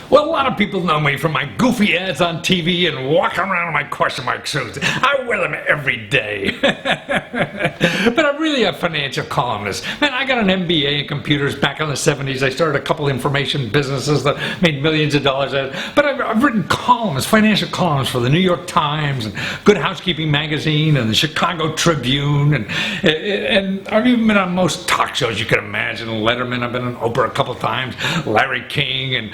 Well, a lot of people know me from my goofy ads on TV and walking around in my question mark suits. I wear them every day. But I'm really a financial columnist. Man, I got an MBA in computers back in the 70s. I started a couple information businesses that made millions of dollars. But I've written columns, financial columns for the New York Times and Good Housekeeping magazine and the Chicago Tribune. And I've even been on most talk shows you can imagine. Letterman, I've been on Oprah a couple times, Larry King, and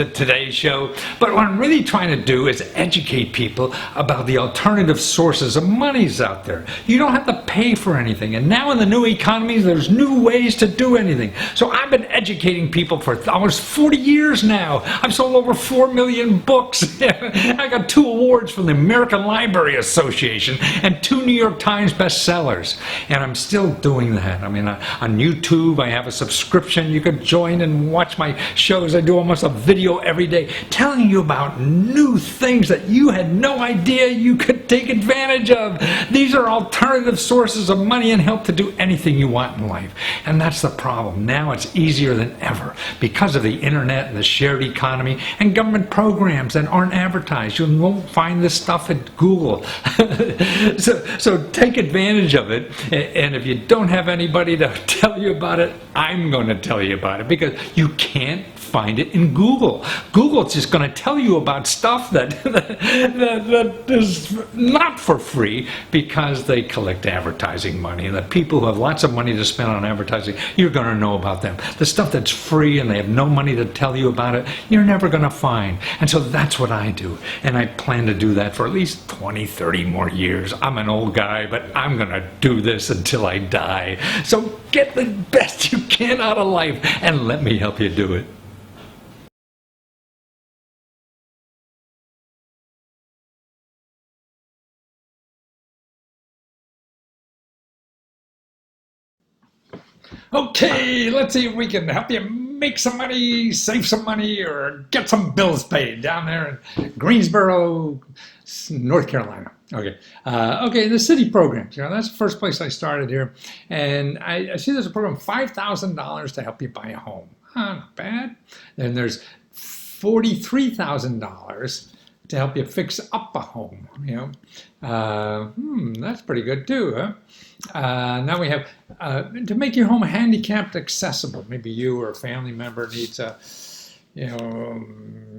Today's Show. But what I'm really trying to do is educate people about the alternative sources of monies out there. You don't have to pay for anything. And now in the new economy, there's new ways to do anything. So I've been educating people for almost 40 years now. I've sold over 4 million books. I got 2 awards from the American Library Association and 2 New York Times bestsellers. And I'm still doing that. I mean, on YouTube, I have a subscription. You could join and watch my shows. I do almost a video every day telling you about new things that you had no idea you could take advantage of. These are alternative sources of money and help to do anything you want in life. And that's the problem. Now it's easier than ever because of the internet and the shared economy and government programs that aren't advertised. You won't find this stuff at Google. So take advantage of it. And if you don't have anybody to tell you about it, I'm going to tell you about it because you can't find it in Google. Google's just going to tell you about stuff that is not for free because they collect advertising money. And the people who have lots of money to spend on advertising, you're going to know about them. The stuff that's free and they have no money to tell you about it, you're never going to find. And so that's what I do. And I plan to do that for at least 20, 30 more years. I'm an old guy, but I'm going to do this until I die. So get the best you can out of life and let me help you do it. Okay, let's see if we can help you make some money, save some money, or get some bills paid down there in Greensboro, North Carolina. Okay, the city programs. That's the first place I started here, and I see there's a program, $5,000 to help you buy a home. Not bad. Then there's $43,000 to help you fix up a home. That's pretty good too, huh? Now we have to make your home handicapped accessible. Maybe you or a family member needs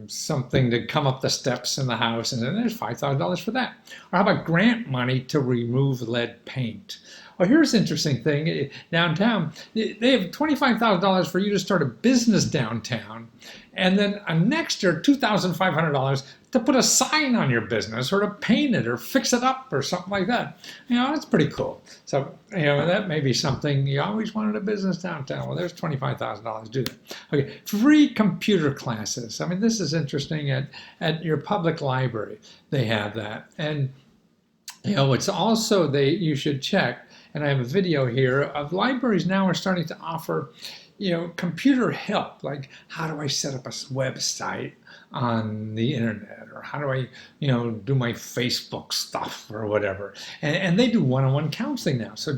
something to come up the steps in the house, and then there's $5,000 for that. Or how about grant money to remove lead paint? Well, here's an interesting thing. Downtown, they have $25,000 for you to start a business downtown, and then next year, $2,500 to put a sign on your business or to paint it or fix it up or something like that. That's pretty cool. So, that may be something you always wanted a business downtown. Well, there's $25,000 to do that. Okay, free computer classes. I mean, this is interesting at your public library. They have that. And, it's also you should check, and I have a video here of libraries now are starting to offer computer help, like how do I set up a website on the internet, or how do I, do my Facebook stuff or whatever. And they do one-on-one counseling now. So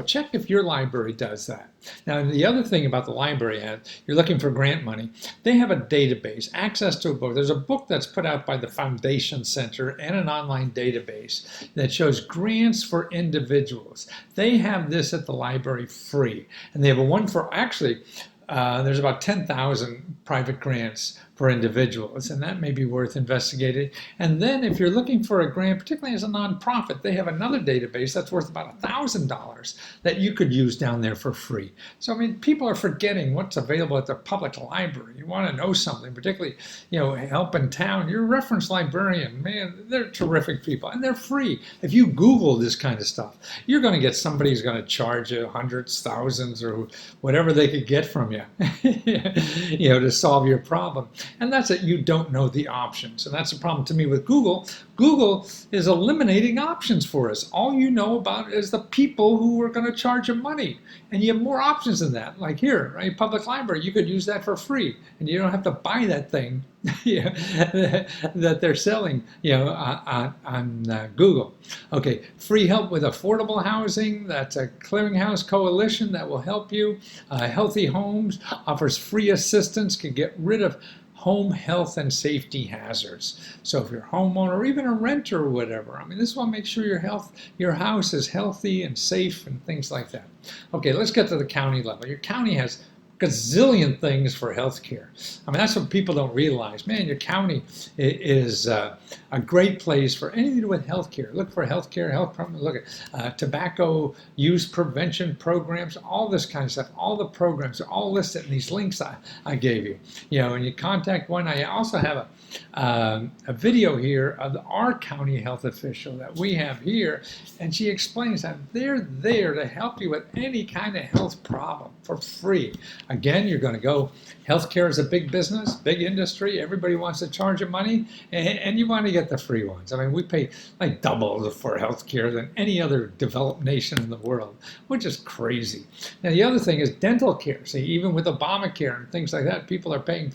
check if your library does that. Now, the other thing about the library, you're looking for grant money, they have a database, access to a book. There's a book that's put out by the Foundation Center and an online database that shows grants for individuals. They have this at the library free. And they have a one for, actually, there's about 10,000 private grants for individuals, and that may be worth investigating. And then if you're looking for a grant, particularly as a nonprofit, they have another database that's worth about $1,000 that you could use down there for free. So, I mean, people are forgetting what's available at the public library. You want to know something, particularly, help in town. Your reference librarian, man, they're terrific people, and they're free. If you Google this kind of stuff, you're going to get somebody who's going to charge you hundreds, thousands, or whatever they could get from you, to solve your problem. And that's it. You don't know the options. And that's the problem to me with Google. Google is eliminating options for us. All you know about is the people who are going to charge you money. And you have more options than that. Like here, right? Public library, you could use that for free. And you don't have to buy that thing that they're selling on Google. Okay, free help with affordable housing. That's a clearinghouse coalition that will help you. Healthy Homes offers free assistance, can get rid of home health and safety hazards. So if you're a homeowner or even a renter or whatever, I mean, this will make sure your house is healthy and safe and things like that. Okay, let's get to the county level. Your county has gazillion things for healthcare. I mean, that's what people don't realize. Man, your county is a great place for anything to do with healthcare. Look for healthcare, health programs. Look at tobacco use prevention programs, all this kind of stuff. All the programs are all listed in these links I gave you. You know, and you contact one. I also have a video here of our county health official that we have here, and she explains that they're there to help you with any kind of health problem for free. Again, you're going to go, healthcare is a big business, big industry. Everybody wants to charge you money, and you want to get the free ones. I mean, we pay like double for healthcare than any other developed nation in the world, which is crazy. Now, the other thing is dental care. See, even with Obamacare and things like that, people are paying,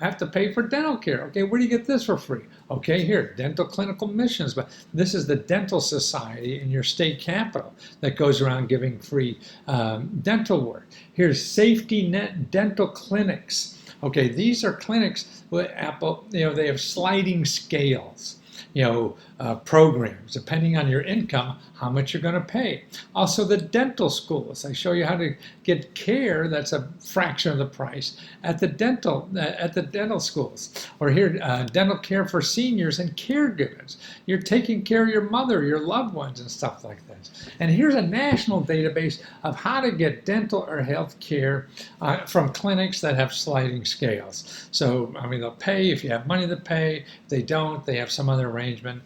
have to pay for dental care. Okay, where do you get this for free? Okay, here, dental clinical missions, but this is the dental society in your state capital that goes around giving free dental work. Here's safety net dental clinics. Okay, these are clinics with they have sliding scales. Programs, depending on your income, how much you're going to pay. Also the dental schools. I show you how to get care that's a fraction of the price at the dental schools. Or here, dental care for seniors and caregivers. You're taking care of your mother, your loved ones, and stuff like this. And here's a national database of how to get dental or health care from clinics that have sliding scales. So, I mean, they'll pay if you have money to pay. If they don't, they have some other arrangement,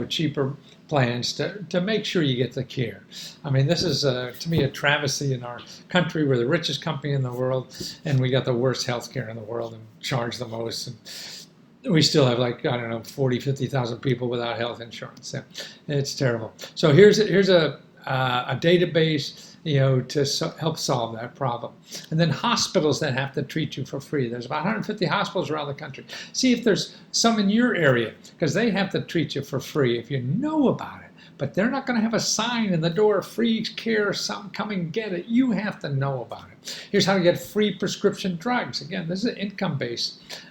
cheaper plans to make sure you get the care. I mean, this is, to me, a travesty in our country. We're the richest company in the world, and we got the worst health care in the world and charge the most. And we still have 40, 50,000 people without health insurance. So it's terrible. So here's a database, to help solve that problem. And then hospitals that have to treat you for free. There's about 150 hospitals around the country. See if there's some in your area, because they have to treat you for free if you know about it. But they're not going to have a sign in the door, free care, something, come and get it. You have to know about it. Here's how to get free prescription drugs. Again, this is an income-based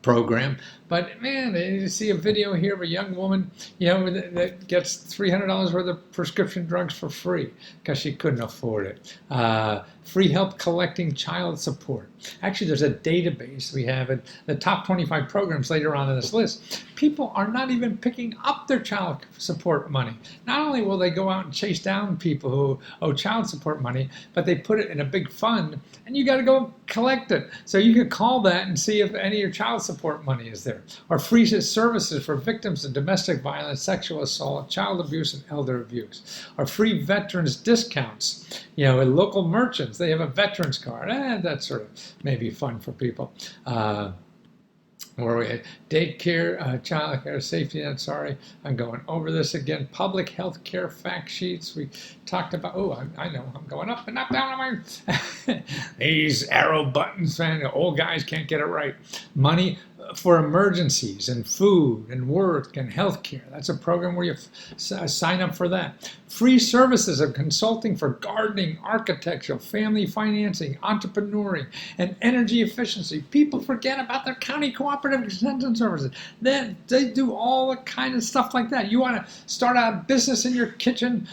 program. But man, you see a video here of a young woman, that gets $300 worth of prescription drugs for free because she couldn't afford it. Free help collecting child support. Actually, there's a database we have in the top 25 programs later on in this list. People are not even picking up their child support money. Not only will they go out and chase down people who owe child support money, but they put it in a big fund, and you got to go collect it. So you can call that and see if any of your child support money is there. Or free services for victims of domestic violence, sexual assault, child abuse, and elder abuse. Or free veterans discounts. At local merchants, they have a veterans card. That's sort of maybe fun for people. Where we had daycare, child care, safety net. Sorry, I'm going over this again. Public health care fact sheets. We talked about. Oh, I know. I'm going up and up, down on my. These arrow buttons, man. The old guys can't get it right. Money for emergencies and food and work and health care. That's a program where you sign up for that. Free services of consulting for gardening, architecture, family financing, entrepreneuring, and energy efficiency. People forget about their county cooperative extension services. They do all the kind of stuff like that. You want to start a business in your kitchen,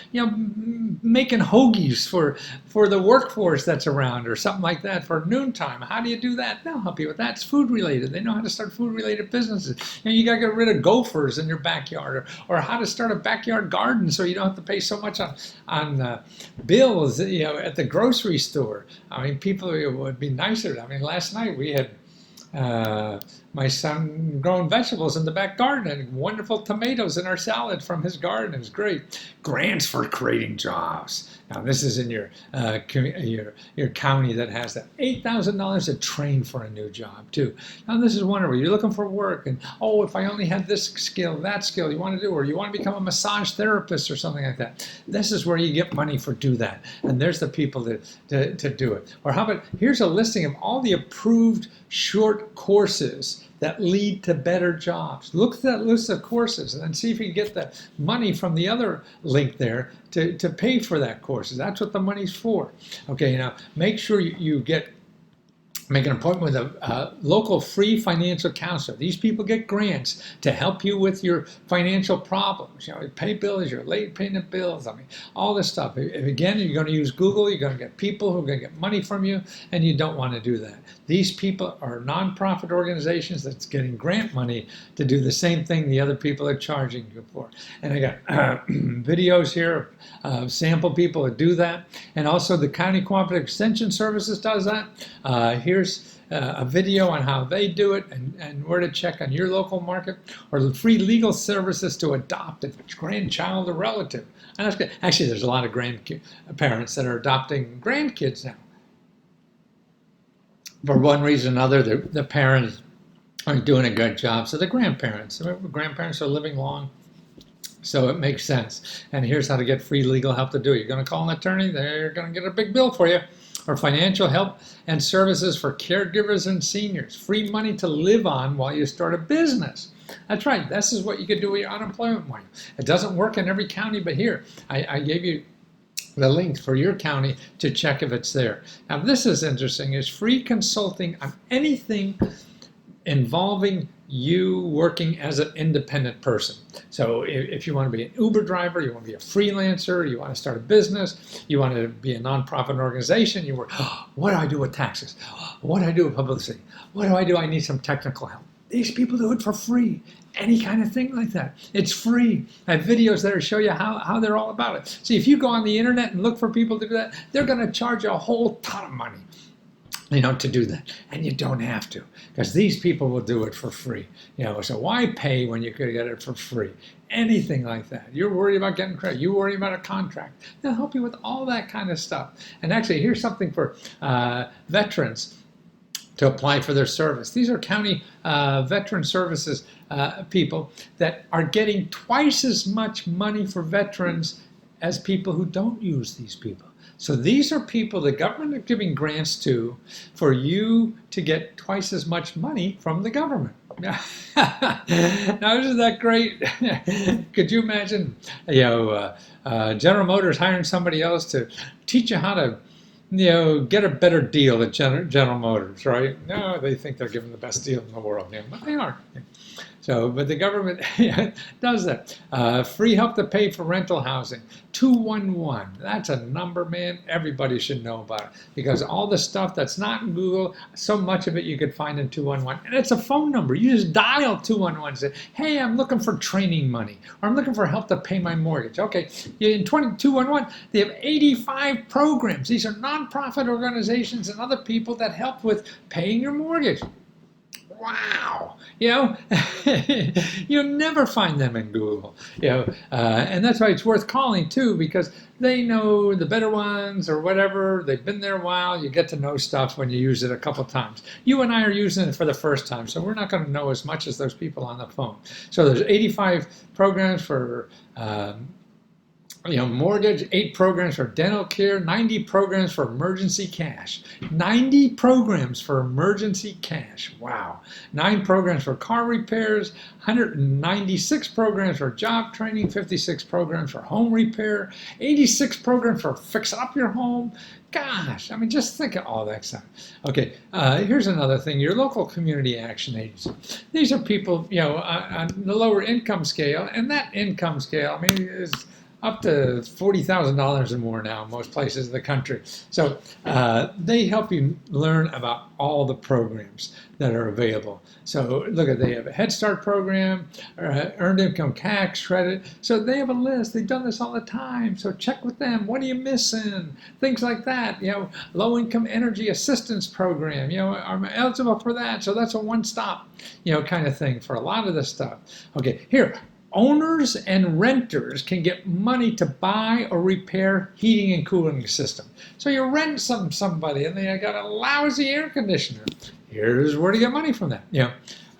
making hoagies for the workforce that's around or something like that for noontime. How do you do that? They'll help you with that. It's food related. They know how to start food-related businesses. You got to get rid of gophers in your backyard, or how to start a backyard garden so you don't have to pay so much on bills, at the grocery store. I mean, people would be nicer. I mean, last night we had my son growing vegetables in the back garden and wonderful tomatoes in our salad from his garden. It was great. Grants for creating jobs. Now this is in your county that has that. $8,000 to train for a new job too. Now this is wonderful. You're looking for work and, if I only had this skill, that skill you want to do, or you want to become a massage therapist or something like that. This is where you get money for do that. And there's the people to do it. Or how about, here's a listing of all the approved short courses that lead to better jobs. Look at that list of courses and then see if you can get the money from the other link there to pay for that course. That's what the money's for. Okay, now make sure you get Make an appointment with a local free financial counselor. These people get grants to help you with your financial problems. You know, pay bills, you're late paying the bills. I mean, all this stuff. If again, you're going to use Google, you're going to get people who are going to get money from you, and you don't want to do that. These people are nonprofit organizations that's getting grant money to do the same thing the other people are charging you for. And I got videos here of sample people that do that. And also the County Cooperative Extension Services does that. Here's a video on how they do it and where to check on your local market, or the free legal services to adopt a grandchild or relative. And that's good. Actually, there's a lot of grandparents that are adopting grandkids now. For one reason or another, the parents aren't doing a good job, so the grandparents are living long. So it makes sense. And here's how to get free legal help to do it. You're going to call an attorney, they're going to get a big bill for you. Or financial help and services for caregivers and seniors. Free money to live on while you start a business. That's right. This is what you could do with your unemployment money. It doesn't work in every county, but here, I gave you the link for your county to check if it's there. Now, this is interesting. It's free consulting on anything involving you working as an independent person. So if you want to be an Uber driver, you want to be a freelancer, you want to start a business, you want to be a nonprofit organization, you work, what do I do with taxes? What do I do with publicity? What do I do? I need some technical help. These people do it for free. Any kind of thing like that. It's free. I have videos there to show you how they're all about it. See, if you go on the internet and look for people to do that, they're going to charge you a whole ton of money, you know, to do that. And you don't have to, because these people will do it for free. You know, so why pay when you could get it for free? Anything like that. You're worried about getting credit. You're worried about a contract. They'll help you with all that kind of stuff. And actually, here's something for veterans to apply for their service. These are county veteran services people that are getting twice as much money for veterans as people who don't use these people. So these are people the government is giving grants to for you to get twice as much money from the government. Now, isn't that great? Could you imagine, you know, General Motors hiring somebody else to teach you how to, you know, get a better deal at General Motors, right? No, they think they're giving the best deal in the world, yeah, but they aren't. So, but the government does that. Free help to pay for rental housing. 211. That's a number, man. Everybody should know about it, because all the stuff that's not in Google, so much of it you could find in 211. And it's a phone number. You just dial 211 and say, hey, I'm looking for training money, or I'm looking for help to pay my mortgage. Okay, in 211, they have 85 programs. These are nonprofit organizations and other people that help with paying your mortgage. Wow, you know, you'll never find them in Google, you know, and that's why it's worth calling too, because they know the better ones or whatever. They've been there a while. You get to know stuff when you use it a couple times. You and I are using it for the first time, so we're not going to know as much as those people on the phone. So there's 85 programs for you know, mortgage, 8 programs for dental care, 90 programs for emergency cash. 90 programs for emergency cash. Wow. 9 programs for car repairs, 196 programs for job training, 56 programs for home repair, 86 programs for fixing up your home. Gosh, I mean, just think of all that stuff. Okay, here's another thing. Your local community action agency. These are people, you know, on the lower income scale, and that income scale, I mean, is up to $40,000 or more now in most places in the country. So they help you learn about all the programs that are available. So look at, they have a Head Start program, earned income tax credit. So they have a list. They've done this all the time. So check with them. What are you missing? Things like that. You know, low income energy assistance program. You know, I'm eligible for that. So that's a one-stop, you know, kind of thing for a lot of this stuff. Okay, here. Owners and renters can get money to buy or repair heating and cooling system. So you rent somebody and they got a lousy air conditioner. Here's where to get money from that. You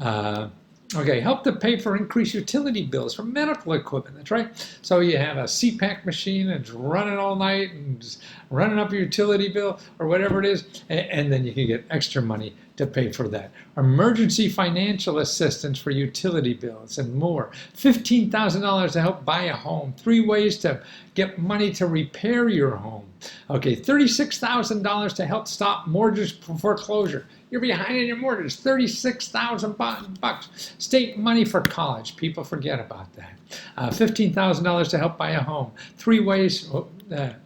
know, okay, help to pay for increased utility bills for medical equipment. That's right. So you have a CPAP machine and it's running all night and just running up your utility bill or whatever it is, and then you can get extra money to pay for that. Emergency financial assistance for utility bills and more. $15,000 to help buy a home. 3 ways to get money to repair your home. Okay, $36,000 to help stop mortgage foreclosure. You're behind in your mortgage, $36,000. State money for college. People forget about that. $15,000 to help buy a home. 3 ways. I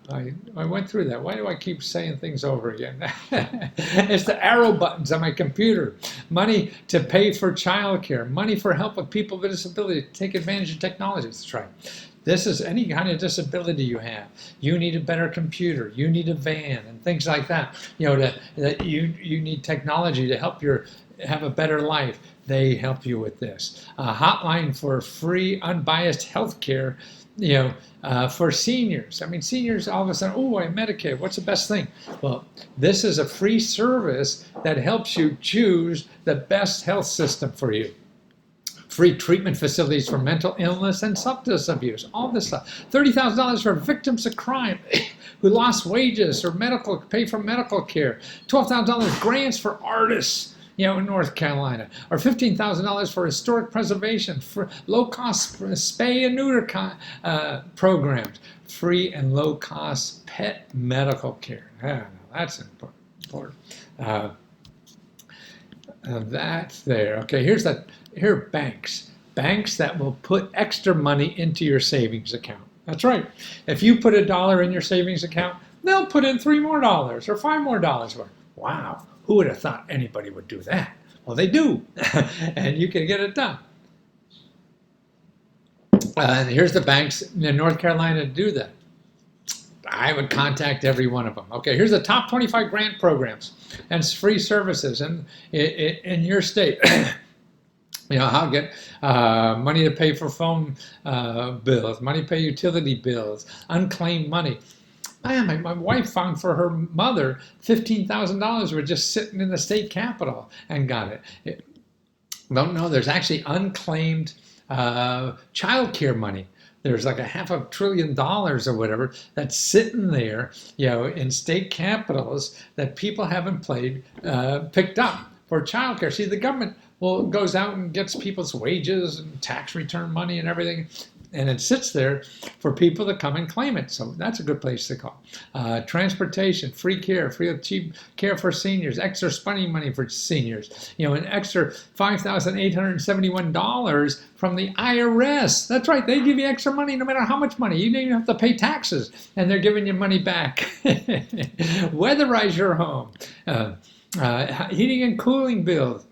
went through that. Why do I keep saying things over again? It's the arrow buttons on my computer. Money to pay for childcare. Money for help with people with disability to take advantage of technology. That's right. This is any kind of disability you have. You need a better computer. You need a van and things like that. You need technology to help you have a better life. They help you with this. A hotline for free, unbiased health care, for seniors. I mean, seniors all of a sudden, oh, I have Medicaid. What's the best thing? Well, this is a free service that helps you choose the best health system for you. Free treatment facilities for mental illness and substance abuse, all this stuff. $30,000 for victims of crime who lost wages or pay for medical care. $12,000 grants for artists, in North Carolina, or $15,000 for historic preservation, for low-cost spay and neuter programs, free and low-cost pet medical care. That's important. That's there. Okay, here are banks. Banks that will put extra money into your savings account. That's right. If you put $1 in your savings account, they'll put in $3 more or $5 more. Wow, who would have thought anybody would do that? Well, they do, and you can get it done. And here's the banks in North Carolina to do that. I would contact every one of them. Okay, here's the top 25 grant programs and free services in your state. I'll get money to pay for phone bills, money to pay utility bills, unclaimed money. Man, my wife found for her mother $15,000 were just sitting in the state capitol and got it. No, there's actually unclaimed child care money. There's like $500 billion or whatever that's sitting there, in state capitals that people haven't picked up for child care. See, the government goes out and gets people's wages and tax return money and everything, and it sits there for people to come and claim it. So that's a good place to call. Transportation, free care, free cheap care for seniors, extra spending money for seniors, an extra $5,871 from the IRS. That's right, they give you extra money no matter how much money. You don't even have to pay taxes, and they're giving you money back. Weatherize your home, heating and cooling bills.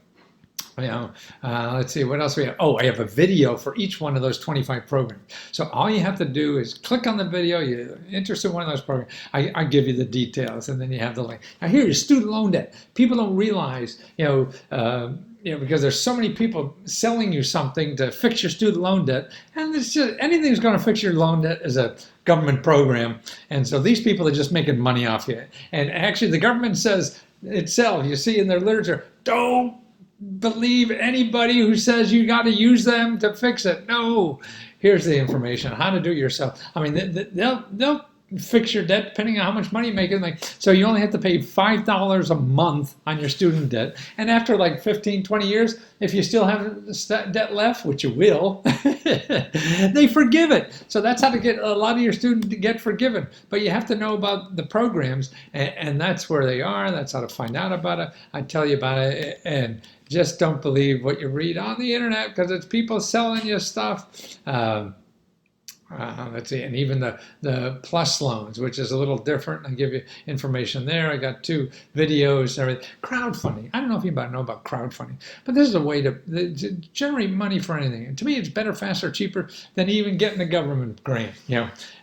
Let's see what else we have. Oh, I have a video for each one of those 25 programs. So all you have to do is click on the video. You're interested in one of those programs. I give you the details, and then you have the link. Now here is student loan debt. People don't realize, because there's so many people selling you something to fix your student loan debt, and it's just anything that's going to fix your loan debt is a government program, and so these people are just making money off you. And actually, the government says itself, you see in their literature, don't believe anybody who says you got to use them to fix it. No, here's the information how to do it yourself. I mean, they'll fix your debt depending on how much money you make. So you only have to pay $5 a month on your student debt, and after like 15, 20 years, if you still have debt left, which you will, they forgive it. So that's how to get a lot of your student to get forgiven. But you have to know about the programs, and that's where they are. That's how to find out about it. I tell you about it, and just don't believe what you read on the internet, because it's people selling you stuff. Let's see, and even the plus loans, which is a little different. I'll give you information there. I got 2 videos, everything. Crowdfunding. I don't know if anybody know about crowdfunding, but this is a way to generate money for anything. And to me, it's better, faster, cheaper than even getting a government grant.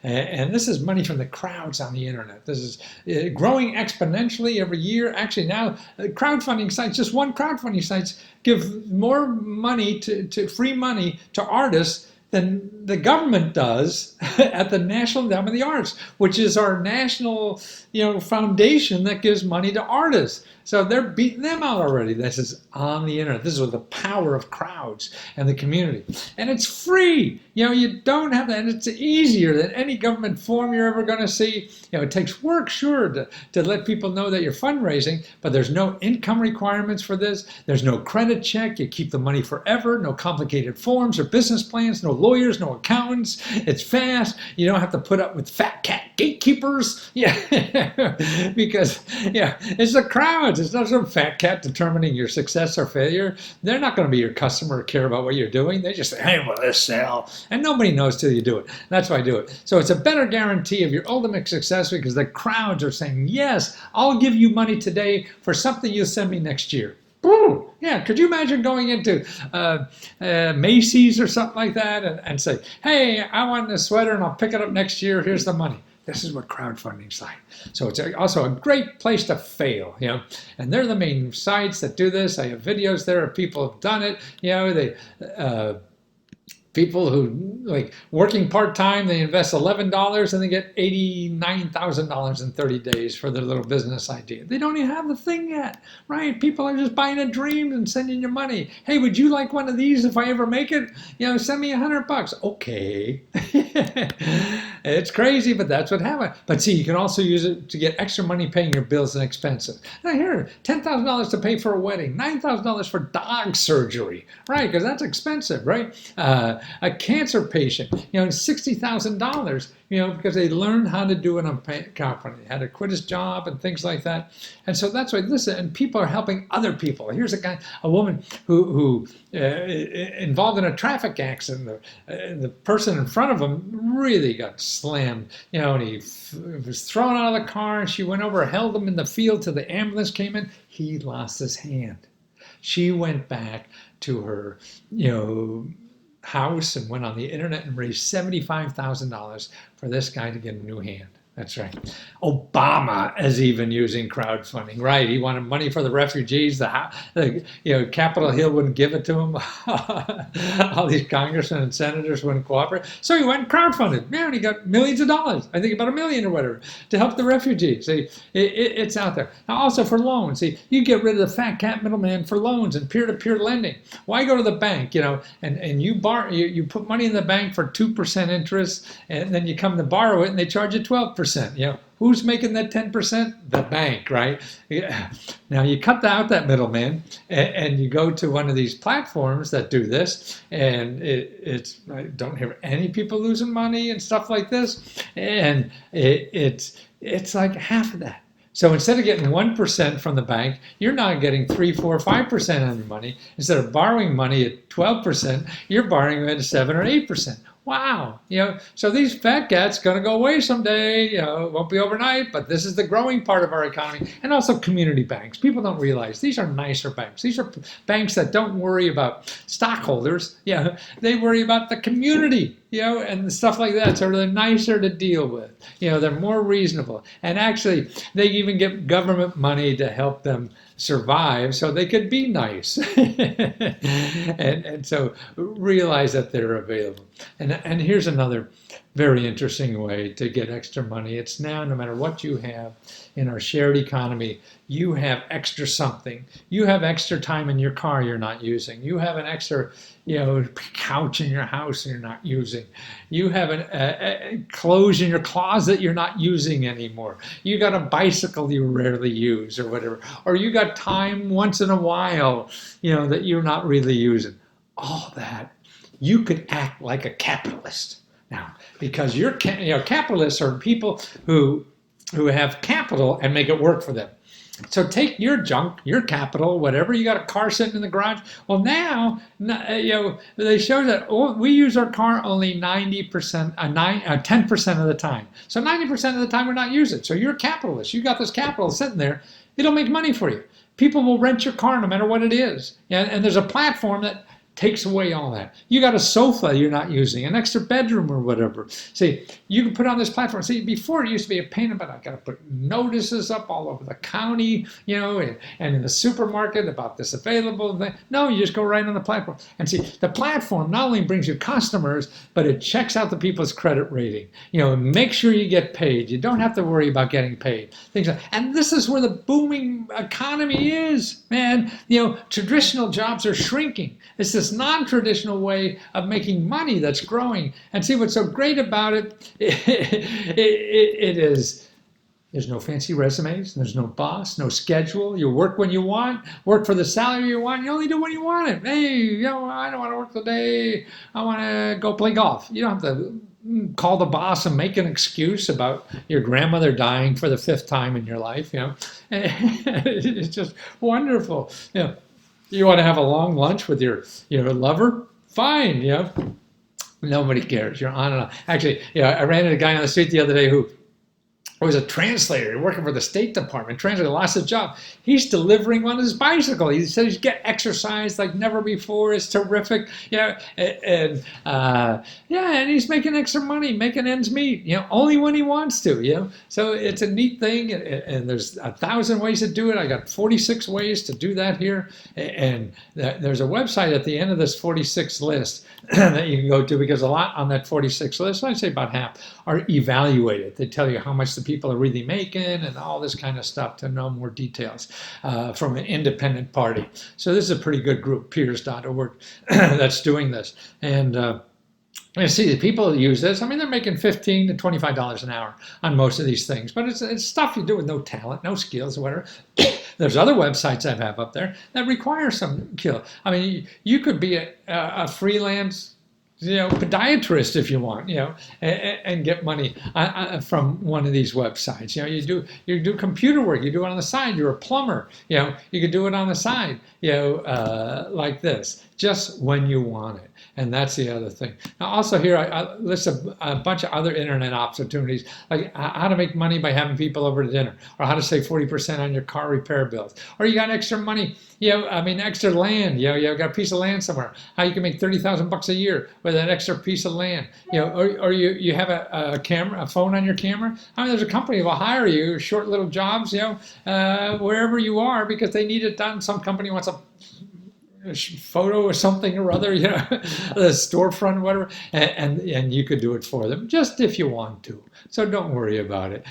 And this is money from the crowds on the internet. This is growing exponentially every year. Actually, now crowdfunding sites, just one crowdfunding sites, give more money to free money to artists than the government does at the National Endowment of the Arts, which is our national, foundation that gives money to artists. So they're beating them out already. This is on the internet. This is with the power of crowds and the community. And it's free. You don't have that. And it's easier than any government form you're ever going to see. It takes work, sure, to let people know that you're fundraising, but there's no income requirements for this. There's no credit check. You keep the money forever. No complicated forms or business plans. No lawyers, no accountants. It's fast. You don't have to put up with fat cat gatekeepers. Yeah, because it's the crowds. It's not some fat cat determining your success or failure. They're not going to be your customer or care about what you're doing. They just say, hey, will this sell? And nobody knows till you do it. That's why I do it. So it's a better guarantee of your ultimate success because the crowds are saying, yes, I'll give you money today for something you'll send me next year. Boom. Yeah, could you imagine going into Macy's or something like that and say, hey, I want this sweater and I'll pick it up next year. Here's the money. This is what crowdfunding's like. So it's also a great place to fail, and they're the main sites that do this. I have videos there of people who've done it. People who, like, working part-time, they invest $11 and they get $89,000 in 30 days for their little business idea. They don't even have the thing yet, right? People are just buying a dream and sending you money. Hey, would you like one of these if I ever make it? Send me $100. Okay. It's crazy, but that's what happened. But see, you can also use it to get extra money paying your bills and expenses. Now here, $10,000 to pay for a wedding, $9,000 for dog surgery, right? Because that's expensive, right? A cancer patient, $60,000, because they learned how to do it on company, had to quit his job and things like that. And so that's why and people are helping other people. Here's a woman who involved in a traffic accident. The person in front of him really got slammed, and he was thrown out of the car, and she went over, held him in the field till the ambulance came in. He lost his hand. She went back to her, house and went on the internet and raised $75,000 for this guy to get a new hand. That's right. Obama is even using crowdfunding, right? He wanted money for the refugees. Capitol Hill wouldn't give it to him. All these congressmen and senators wouldn't cooperate. So he went and crowdfunded. And he got millions of dollars. I think about $1 million or whatever to help the refugees. See, it's out there. Now also for loans. See, you get rid of the fat cat middleman for loans and peer-to-peer lending. Why go to the bank, and you put money in the bank for 2% interest, and then you come to borrow it and they charge you 12%. Who's making that 10%? The bank, right? Now you cut out that middleman and you go to one of these platforms that do this, and I don't hear any people losing money and stuff like this, and it's like half of that. So instead of getting 1% from the bank, you're now getting 3, 4, 5% on your money. Instead of borrowing money at 12%, you're borrowing it at 7 or 8%. Wow, so these fat cats going to go away someday. It won't be overnight, but this is the growing part of our economy. And also community banks. People don't realize these are nicer banks. These are banks that don't worry about stockholders. They worry about the community, and stuff like that. So they're nicer to deal with. They're more reasonable. And actually, they even get government money to help them survive so they could be nice. and so realize that they're available. And here's another very interesting way to get extra money. It's now, no matter what you have in our shared economy, you have extra something. You have extra time in your car you're not using. You have an extra couch in your house you're not using. You have clothes in your closet you're not using anymore. You got a bicycle you rarely use or whatever. Or you got time once in a while, that you're not really using. All that. You could act like a capitalist now, because capitalists are people who have capital and make it work for them. So take your junk, your capital, whatever, you got a car sitting in the garage. Well, now, they show that we use our car only 10% of the time. So 90% of the time we're not using it. So you're a capitalist. You got this capital sitting there. It'll make money for you. People will rent your car no matter what it is. And there's a platform that takes away all that. You got a sofa you're not using, an extra bedroom or whatever. See, you can put on this platform. See, before it used to be a pain, but I got to put notices up all over the county, and in the supermarket about this available. No, you just go right on the platform. And see, the platform not only brings you customers, but it checks out the people's credit rating. Make sure you get paid. You don't have to worry about getting paid. Things like, and this is where the booming economy is, man. Traditional jobs are shrinking. It's this non-traditional way of making money that's growing. And see, what's so great about it, it is There's no fancy resumes. There's no boss, no schedule. You work when you want, work for the salary you want. You only do when you want it. Hey, I don't want to work today. I want to go play golf. You don't have to call the boss and make an excuse about your grandmother dying for the 5th time in your life. It's just wonderful. You want to have a long lunch with your lover? Fine. Nobody cares. You're on and on. Actually, I ran into a guy on the street the other day who was a translator working for the State Department, translator, lost his job. He's delivering on his bicycle. He said he's getting exercise like never before. It's terrific. And he's making extra money, making ends meet, only when he wants to, So it's a neat thing, and there's 1,000 ways to do it. I got 46 ways to do that here. And there's a website at the end of this 46 list that you can go to, because a lot on that 46 list, I'd say about half, are evaluated. They tell you how much the people are really making and all this kind of stuff to know more details from an independent party. So this is a pretty good group, peers.org, that's doing this. And you see, the people that use this, they're making $15 to $25 an hour on most of these things. But it's stuff you do with no talent, no skills, or whatever. There's other websites I have up there that require some skill. You could be a freelance podiatrist if you want, and get money from one of these websites. You do computer work, you do it on the side. You're a plumber, you could do it on the side, like this, just when you want it. And that's the other thing. Now, also here, I list a bunch of other internet opportunities, like how to make money by having people over to dinner, or how to save 40% on your car repair bills, or you got extra money, extra land, you got a piece of land somewhere, how you can make $30,000 a year with an extra piece of land, or you have a phone on your camera. There's a company that will hire you, short little jobs, wherever you are, because they need it done. Some company wants a photo or something or other, the storefront, whatever, and you could do it for them, just if you want to. So don't worry about it.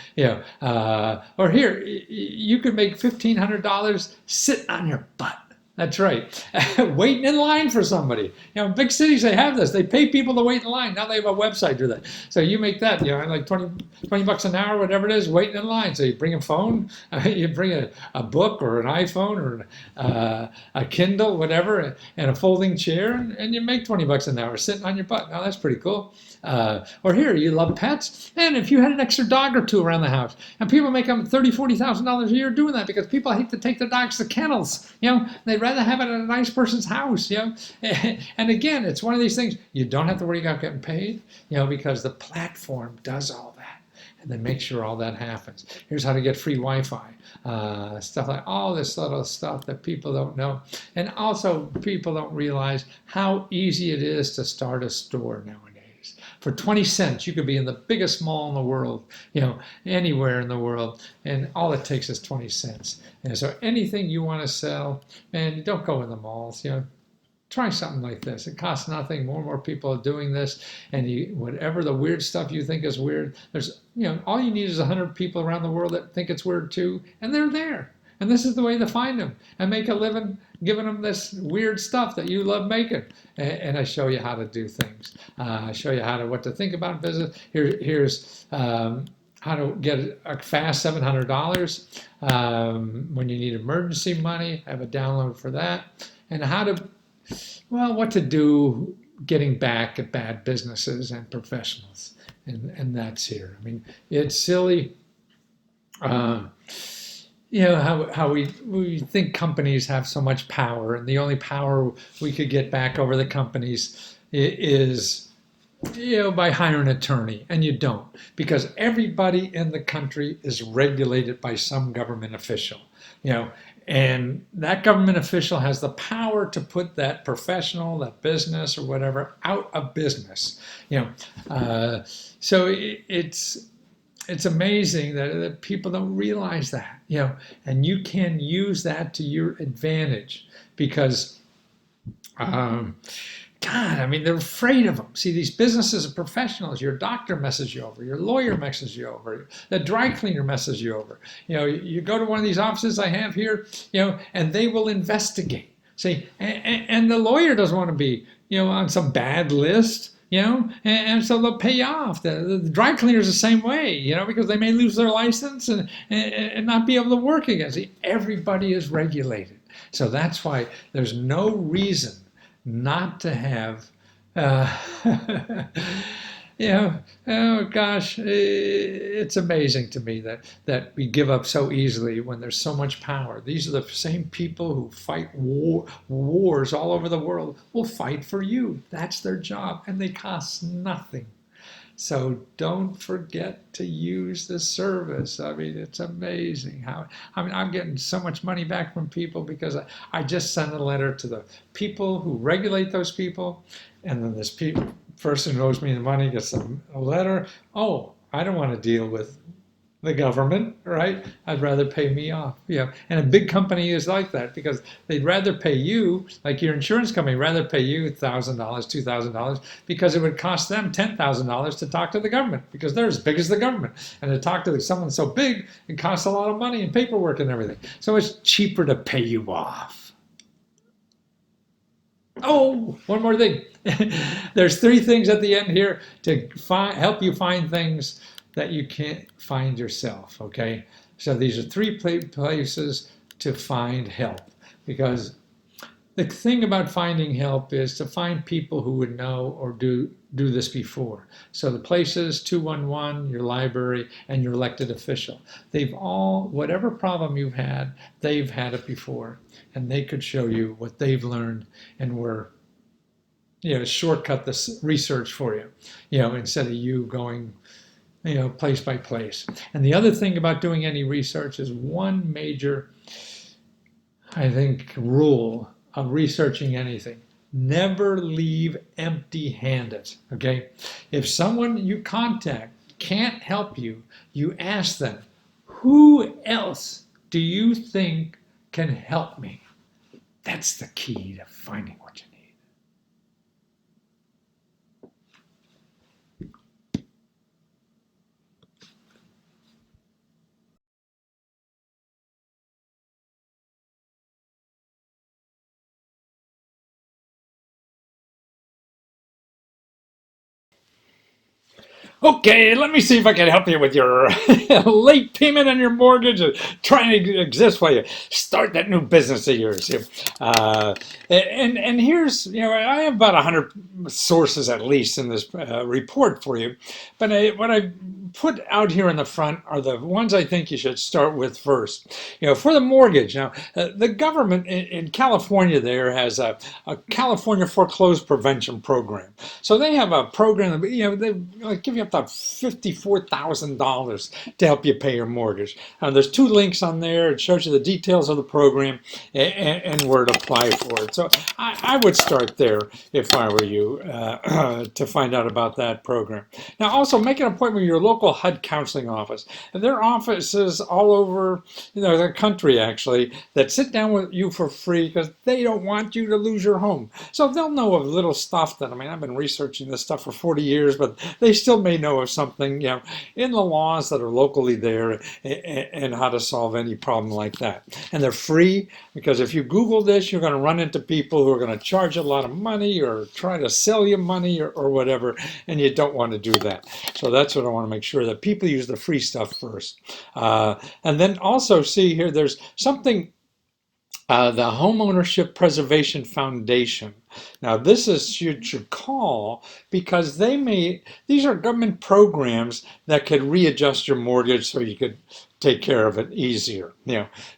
Or here, you could make $1,500 sitting on your butt. That's right. Waiting in line for somebody. In big cities, they have this. They pay people to wait in line. Now they have a website to do that. So you make that, like $20 an hour, whatever it is, waiting in line. So you bring a phone, you bring a book or an iPhone or a Kindle, whatever, and a folding chair, and you make $20 an hour sitting on your butt. Now that's pretty cool. Or here, you love pets, and if you had an extra dog or two around the house, and people make $30,000, $40,000 a year doing that, because people hate to take their dogs to kennels, they'd rather have it at a nice person's house, and again, it's one of these things, you don't have to worry about getting paid, because the platform does all that, and then make sure all that happens. Here's how to get free Wi-Fi, stuff like all this little stuff that people don't know, and also people don't realize how easy it is to start a store nowadays. For 20 cents, you could be in the biggest mall in the world, anywhere in the world, and all it takes is 20 cents. And so anything you want to sell, man, don't go in the malls, try something like this. It costs nothing. More and more people are doing this, and whatever the weird stuff you think is weird, there's, all you need is 100 people around the world that think it's weird too, and they're there. And this is the way to find them and make a living giving them this weird stuff that you love making. And I show you how to do things. I show you what to think about business. Here's how to get a fast $700 when you need emergency money. I have a download for that. And what to do getting back at bad businesses and professionals. And that's here. It's silly. How we think companies have so much power, and the only power we could get back over the companies is by hiring an attorney, and you don't, because everybody in the country is regulated by some government official, and that government official has the power to put that professional, that business or whatever out of business, so it's amazing that people don't realize that, and you can use that to your advantage, because, they're afraid of them. See, these businesses are professionals. Your doctor messes you over. Your lawyer messes you over. The dry cleaner messes you over. You go to one of these offices I have here, and they will investigate. See, and the lawyer doesn't want to be, on some bad list. and so they'll pay you off. The dry cleaners the same way, because they may lose their license and not be able to work again. See, everybody is regulated. So that's why there's no reason not to have, uh, oh gosh, it's amazing to me that we give up so easily when there's so much power. These are the same people who fight wars all over the world will fight for you. That's their job, and they cost nothing. So don't forget to use the service. I mean, it's amazing how, I'm getting so much money back from people because I just sent a letter to the people who regulate those people, and then this person who owes me the money gets a letter. Oh, I don't want to deal with the government, right? I'd rather pay me off. And a big company is like that because they'd rather pay you, like your insurance company, rather pay you $1,000, $2,000 because it would cost them $10,000 to talk to the government because they're as big as the government. And to talk to someone so big, it costs a lot of money and paperwork and everything. So it's cheaper to pay you off. Oh, one more thing. There's 3 things at the end here to help you find things that you can't find yourself, okay? So these are 3 places to find help, because the thing about finding help is to find people who would know or do this before. So the places, 211, your library, and your elected official. They've all, whatever problem you've had, they've had it before, and they could show you what they've learned and shortcut this research for you, instead of you going place by place. And the other thing about doing any research is one major, I think, rule of researching anything. Never leave empty-handed, okay? If someone you contact can't help you, you ask them, who else do you think can help me? That's the key to finding what you need. Okay, let me see if I can help you with your late payment on your mortgage and trying to exist while you start that new business of yours. And here's, I have about 100 sources at least in this report for you. But what I put out here in the front are the ones I think you should start with first. For the mortgage. Now, the government in California there has a California foreclosure prevention program. So they have a program that, they give you up to $54,000 to help you pay your mortgage. There's 2 links on there. It shows you the details of the program and where to apply for it. So I would start there if I were you to find out about that program. Now, also make an appointment with your local HUD counseling office. And there are offices all over the country, actually, that sit down with you for free because they don't want you to lose your home. So they'll know of little stuff that, I've been researching this stuff for 40 years, but they still may know of something, in the laws that are locally there and how to solve any problem like that. And they're free because if you Google this, you're going to run into people who are going to charge a lot of money or try to sell you money or whatever, and you don't want to do that. So that's what I want to make sure that people use the free stuff first. And then also see here, there's something, the Homeownership Preservation Foundation. Now, this is you should call because these are government programs that could readjust your mortgage so you could take care of it easier.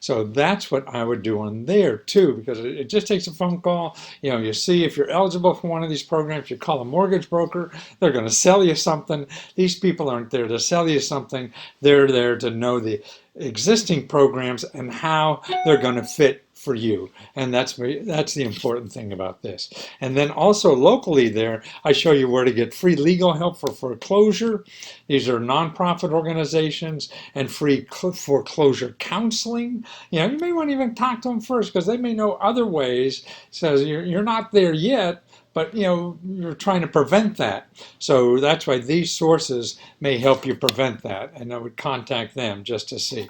So that's what I would do on there too, because it just takes a phone call. You see if you're eligible for one of these programs, you call a mortgage broker, they're going to sell you something. These people aren't there to sell you something. They're there to know the existing programs and how they're going to fit for you. And that's the important thing about this. And then also locally there, I show you where to get free legal help for foreclosure. These are nonprofit organizations and free foreclosure counseling. You may want to even talk to them first because they may know other ways. So you're not there yet, but you're trying to prevent that. So that's why these sources may help you prevent that, and I would contact them just to see.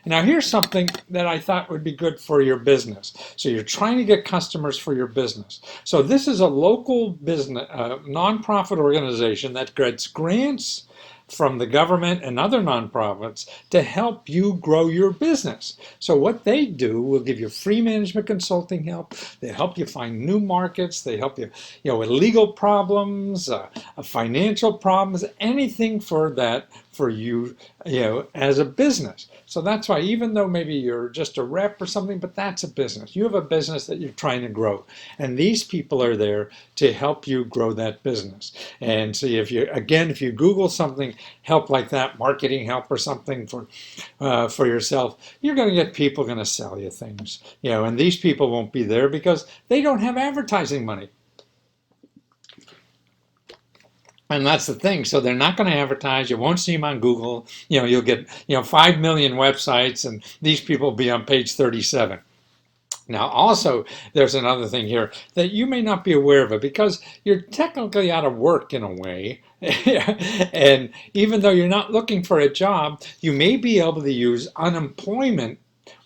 Now here's something that I thought would be good for your business. So you're trying to get customers for your business. So this is a local business, nonprofit organization that gets grants from the government and other nonprofits to help you grow your business. So what they do will give you free management consulting help. They help you find new markets. They help you, with legal problems, financial problems, anything for that for you, as a business. So that's why, even though maybe you're just a rep or something, but that's a business. You have a business that you're trying to grow, and these people are there to help you grow that business. And so if you Google something, help like that, marketing help or something for yourself, you're going to get people going to sell you things, and these people won't be there because they don't have advertising money. And that's the thing. So they're not going to advertise. You won't see them on Google. You'll get 5 million websites, and these people will be on page 37. Now, also, there's another thing here that you may not be aware of it, because you're technically out of work in a way. And even though you're not looking for a job, you may be able to use unemployment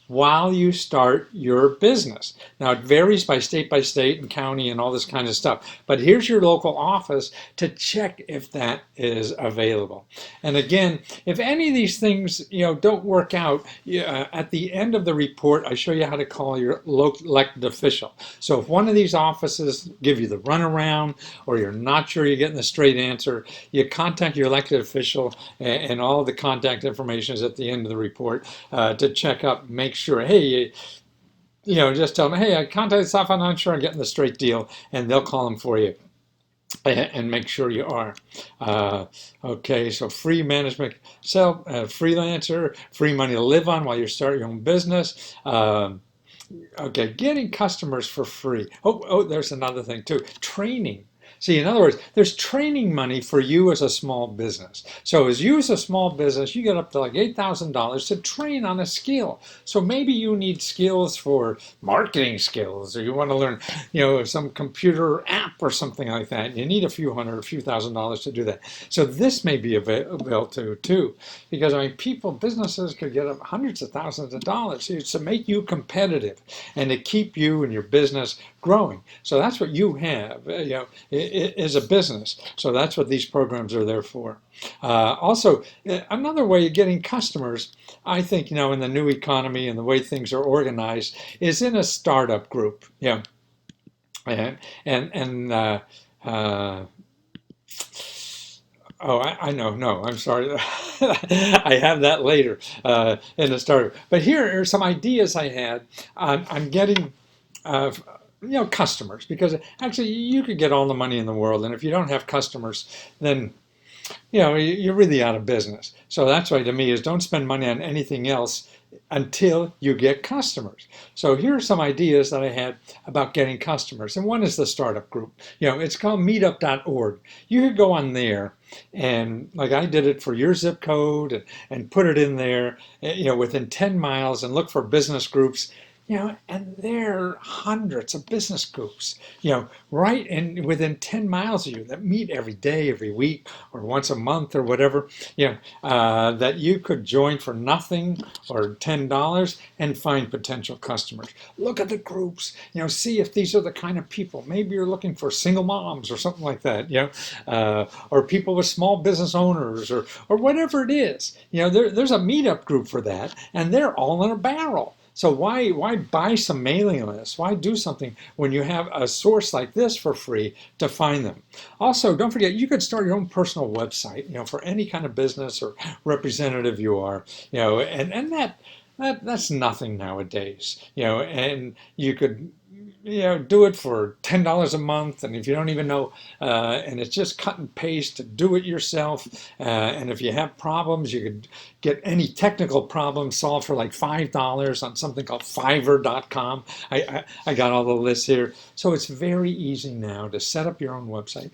while you start your business. Now, it varies by state and county and all this kind of stuff. But here's your local office to check if that is available. And again, if any of these things don't work out, at the end of the report, I show you how to call your local elected official. So if one of these offices give you the runaround, or you're not sure you're getting the straight answer, you contact your elected official, and all the contact information is at the end of the report, to check up, make sure, hey, just tell them, hey, I contacted staff, I'm not sure I'm getting the straight deal, and they'll call them for you and make sure you are. Okay, so free management, freelancer, free money to live on while you start your own business. Okay, getting customers for free. Oh, there's another thing too, training. See, in other words, there's training money for you as a small business. So as you as a small business, you get up to like $8,000 to train on a skill. So maybe you need skills for marketing skills, or you want to learn, some computer app or something like that. You need a few $1,000 to do that. So this may be available too, because businesses could get up hundreds of thousands of dollars to make you competitive and to keep you and your business growing. So that's what you have, is a business. So that's what these programs are there for. Also, another way of getting customers, I think, in the new economy and the way things are organized, is in a startup group. Oh, I know. No, I'm sorry. I have that later in the startup. But here are some ideas I had. I'm getting customers, because actually you could get all the money in the world, and if you don't have customers, then you're really out of business. So that's why, to me, is don't spend money on anything else until you get customers. So here are some ideas that I had about getting customers. And one is the startup group. It's called meetup.org. You could go on there, and like I did it for your zip code, and put it in there, within 10 miles, and look for business groups. And there are hundreds of business groups, right within 10 miles of you, that meet every day, every week, or once a month, or whatever, that you could join for nothing or $10 and find potential customers. Look at the groups, see if these are the kind of people. Maybe you're looking for single moms or something like that, or people with small business owners, or whatever it is. There's a meetup group for that, and they're all in a barrel. So why buy some mailing lists? Why do something when you have a source like this for free to find them? Also, don't forget, you could start your own personal website, for any kind of business or representative you are, and that's nothing nowadays, and you could do it for $10 a month, and if you don't even know, and it's just cut and paste, do it yourself, and if you have problems, you could get any technical problem solved for like $5 on something called Fiverr.com. I got all the lists here. So it's very easy now to set up your own website,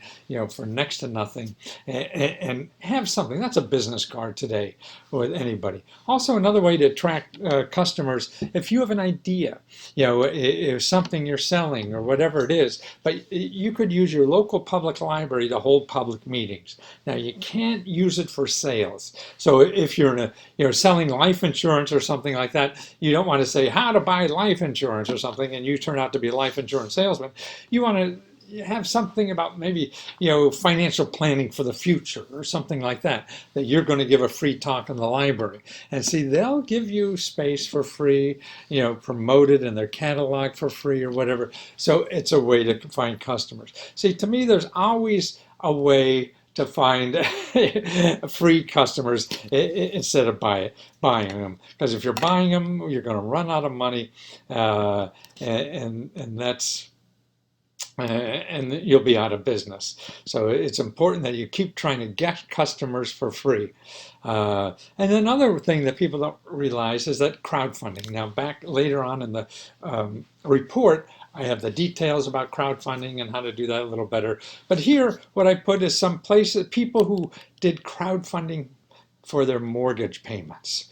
for next to nothing, and have something. That's a business card today with anybody. Also, another way to attract customers, if you have an idea, if something you're selling or whatever it is, but you could use your local public library to hold public meetings. Now you can't use it for sales. So if you're selling life insurance or something like that, you don't want to say how to buy life insurance or something, and you turn out to be a life insurance salesman. You want to have something about maybe financial planning for the future or something like that you're going to give a free talk in the library. And see, they'll give you space for free, promote it in their catalog for free or whatever. So it's a way to find customers. See, to me, there's always a way to find free customers instead of buying them, because if you're buying them, you're going to run out of money, and that's and you'll be out of business. So it's important that you keep trying to get customers for free. And another thing that people don't realize is that crowdfunding. Now, back later on in the report, I have the details about crowdfunding and how to do that a little better. But here, what I put is some places, people who did crowdfunding for their mortgage payments,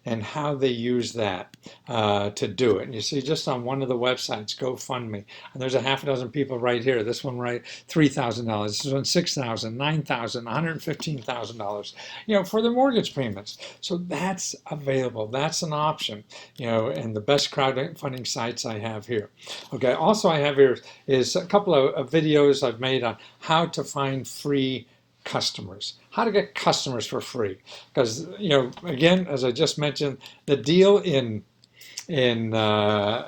and how they use that to do it. And you see just on one of the websites, GoFundMe, and there's a half a dozen people right here. This one right, $3,000. This one $6,000, $9,000, $115,000, for their mortgage payments. So that's available. That's an option, and the best crowdfunding sites I have here. Okay. Also, I have here is a couple of videos I've made on how to find free customers, how to get customers for free. Because, again, as I just mentioned, the deal in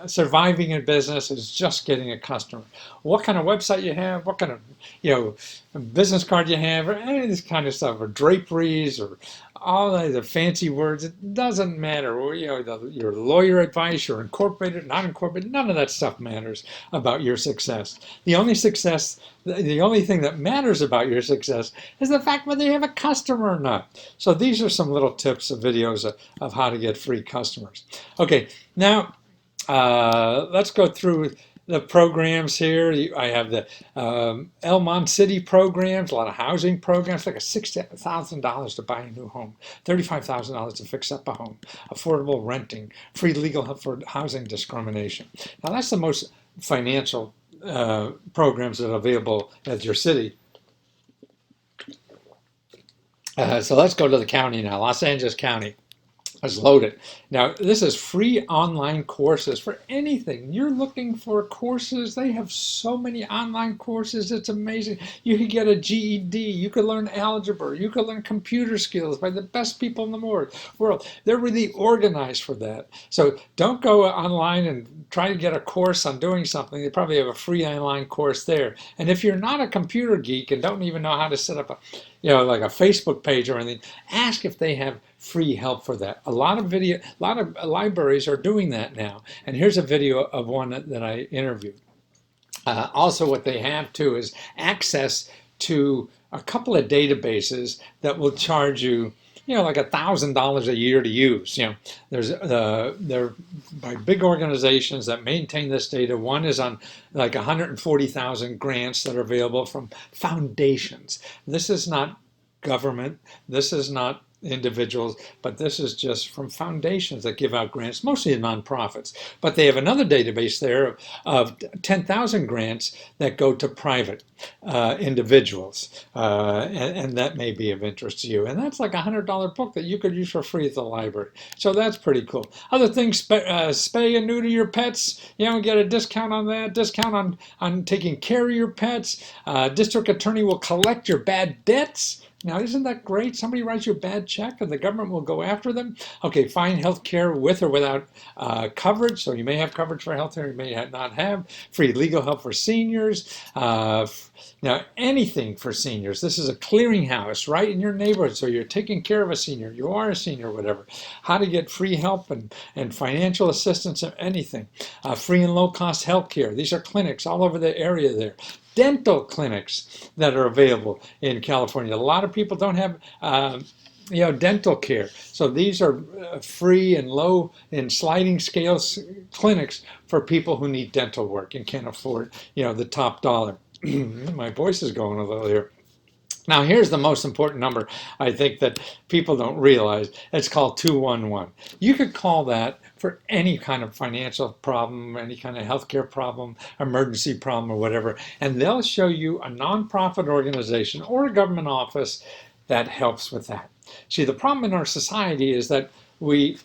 surviving in business is just getting a customer. What kind of website you have, what kind of business card you have, or any of this kind of stuff, or draperies, or all the fancy words, it doesn't matter. Your lawyer advice, you're incorporated, not incorporated, none of that stuff matters about your success. The only thing that matters about your success is the fact whether you have a customer or not. So these are some little tips of videos of how to get free customers. Okay, now let's go through the programs here. I have the Elmont City programs, a lot of housing programs, like a $6,000 to buy a new home, $35,000 to fix up a home, affordable renting, free legal help for housing discrimination. Now that's the most financial programs that are available at your city. So let's go to the county now, Los Angeles County. Let's load it. Now, this is free online courses for anything. You're looking for courses. They have so many online courses. It's amazing. You could get a GED. You could learn algebra. You could learn computer skills by the best people in the world. They're really organized for that. So don't go online and try to get a course on doing something. They probably have a free online course there. And if you're not a computer geek and don't even know how to set up like a Facebook page or anything, ask if they have free help for that. A lot of libraries are doing that now. And here's a video of one that I interviewed. Also, what they have too is access to a couple of databases that will charge you, like $1,000 a year to use. They're by big organizations that maintain this data. One is on like 140,000 grants that are available from foundations. This is not government. This is not individuals, but this is just from foundations that give out grants, mostly nonprofits. But they have another database there of 10,000 grants that go to private individuals, and that may be of interest to you. And that's like a $100 book that you could use for free at the library. So that's pretty cool. Other things, spay and neuter your pets, get a discount on that, discount on taking care of your pets. District attorney will collect your bad debts. Now, isn't that great? Somebody writes you a bad check and the government will go after them. Okay, find health care with or without coverage. So you may have coverage for health care, you may not have. Free legal help for seniors. Now, anything for seniors. This is a clearinghouse right in your neighborhood. So you're taking care of a senior. You are a senior, whatever. How to get free help and financial assistance or anything. Free and low-cost health care. These are clinics all over the area there. Dental clinics that are available in California. A lot of people don't have dental care. So these are free and low in sliding scale clinics for people who need dental work and can't afford the top dollar. My voice is going a little here. Now, here's the most important number I think that people don't realize. It's called 211. You could call that for any kind of financial problem, any kind of healthcare problem, emergency problem, or whatever, and they'll show you a nonprofit organization or a government office that helps with that. See, the problem in our society is that we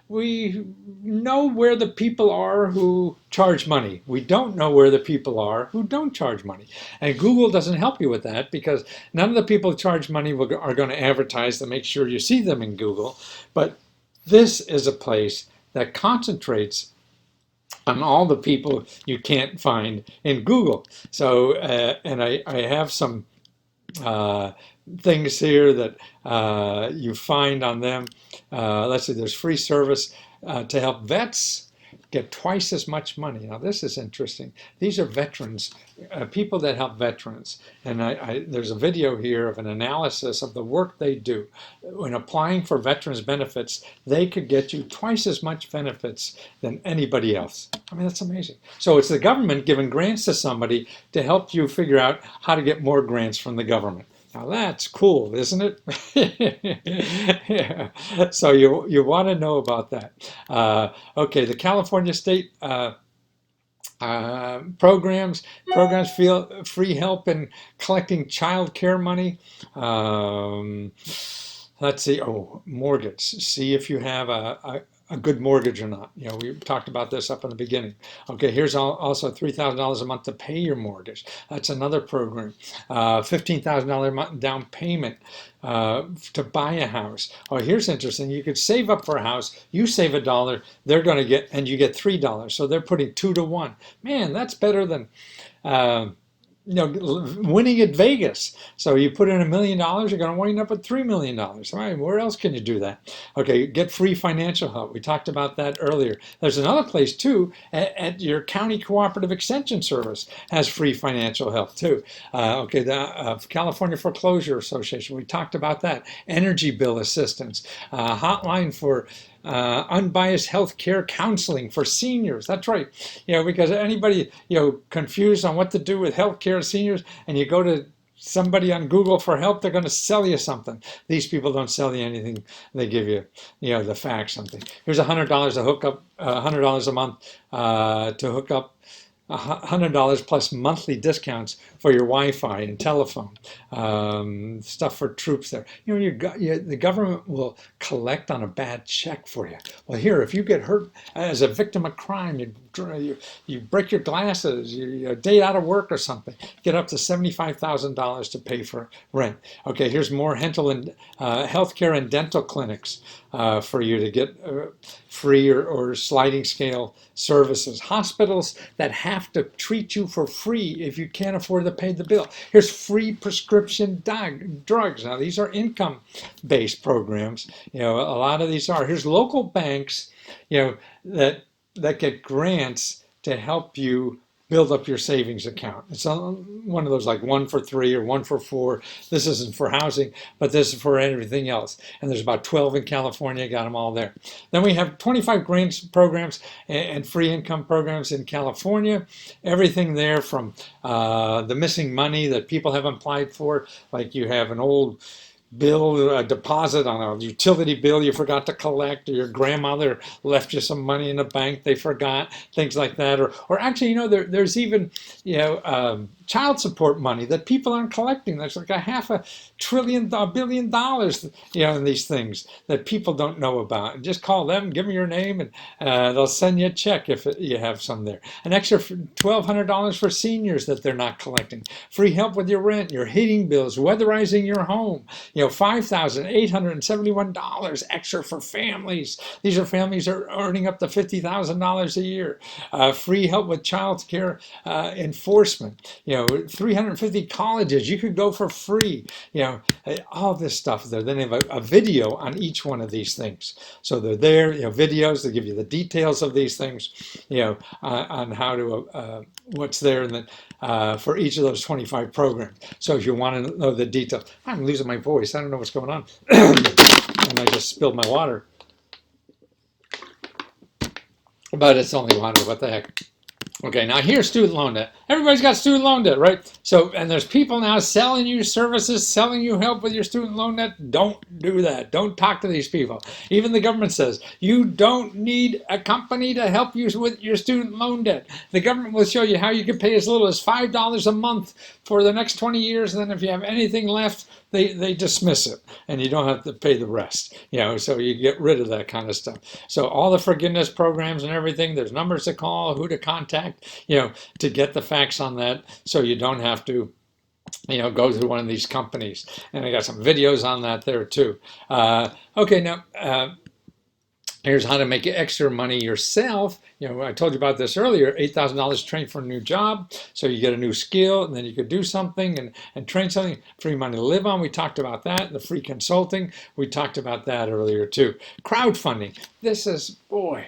we know where the people are who charge money. We don't know where the people are who don't charge money. And Google doesn't help you with that because none of the people who charge money are going to advertise to make sure you see them in Google. But this is a place that concentrates on all the people you can't find in Google. So, and I have some things here that you find on them. Let's see, there's free service to help vets get twice as much money. Now, this is interesting. These are veterans, people that help veterans. And there's a video here of an analysis of the work they do. When applying for veterans benefits, they could get you twice as much benefits than anybody else. I mean, that's amazing. So it's the government giving grants to somebody to help you figure out how to get more grants from the government. Now that's cool, isn't it? Yeah. So you want to know about that. Okay, the California state programs feel free help in collecting child care money. Let's see. Oh, mortgage. See if you have a good mortgage or not. You know, we talked about this up in the beginning. Okay, here's also $3,000 a month to pay your mortgage. That's another program. $15,000 a month down payment to buy a house. Oh, here's interesting. You could save up for a house. You save $1, they're going to get, and you get $3. So they're putting 2 to 1. Man, that's better than winning at Vegas. So you put in $1 million, you're going to wind up with $3 million. All right, where else can you do that? Okay, get free financial help. We talked about that earlier. There's another place too, at your county cooperative extension service has free financial help too. Okay, the California Foreclosure Association, we talked about that. Energy bill assistance, hotline for unbiased health care counseling for seniors. That's right. You know, because anybody, confused on what to do with health care seniors, and you go to somebody on Google for help, they're going to sell you something. These people don't sell you anything. They give you, the facts, something. Here's $100 to hook up, $100 a month to hook up $100 plus monthly discounts for your Wi-Fi and telephone, stuff for troops there. The government will collect on a bad check for you. Well, here, if you get hurt as a victim of crime, you break your glasses, you date out of work or something, get up to $75,000 to pay for rent. Okay, here's more healthcare and dental clinics for you to get free or sliding scale services. Hospitals that have to treat you for free if you can't afford to pay the bill. Here's free prescription drugs. Now, these are income-based programs. A lot of these are. Here's local banks, that get grants to help you build up your savings account. It's one of those like 1 for 3 or 1 for 4. This isn't for housing, but this is for everything else. And there's about 12 in California, got them all there. Then we have 25 grants programs and free income programs in California. Everything there from the missing money that people have applied for, like you have an old bill, a deposit on a utility bill you forgot to collect, or your grandmother left you some money in a bank they forgot, things like that. Or actually, there's even, child support money that people aren't collecting. There's like $500 billion, in these things that people don't know about. And just call them, give them your name, and they'll send you a check if you have some there. An extra $1,200 for seniors that they're not collecting. Free help with your rent, your heating bills, weatherizing your home. $5,871 extra for families. These are families that are earning up to $50,000 a year. Free help with child care enforcement. 350 colleges you could go for free. All this stuff there. Then they have a video on each one of these things. So they're there. Videos that give you the details of these things. On how to what's there, and then for each of those 25 programs. So if you want to know the details, I'm losing my voice. I don't know what's going on. And I just spilled my water. But it's only water. What the heck? Okay, now here's student loan debt. Everybody's got student loan debt, right? So, and there's people now selling you services, selling you help with your student loan debt. Don't do that. Don't talk to these people. Even the government says you don't need a company to help you with your student loan debt. The government will show you how you can pay as little as $5 a month for the next 20 years, and then if you have anything left, they dismiss it, and you don't have to pay the rest. So you get rid of that kind of stuff. So all the forgiveness programs and everything, there's numbers to call, who to contact, to get the facts on that, so you don't have to go through one of these companies. And I got some videos on that there too. Okay, now here's how to make extra money yourself. I told you about this earlier, $8,000 trained for a new job. So you get a new skill, and then you could do something and train something. Free money to live on, we talked about that. The free consulting, we talked about that earlier too. Crowdfunding, this is, boy,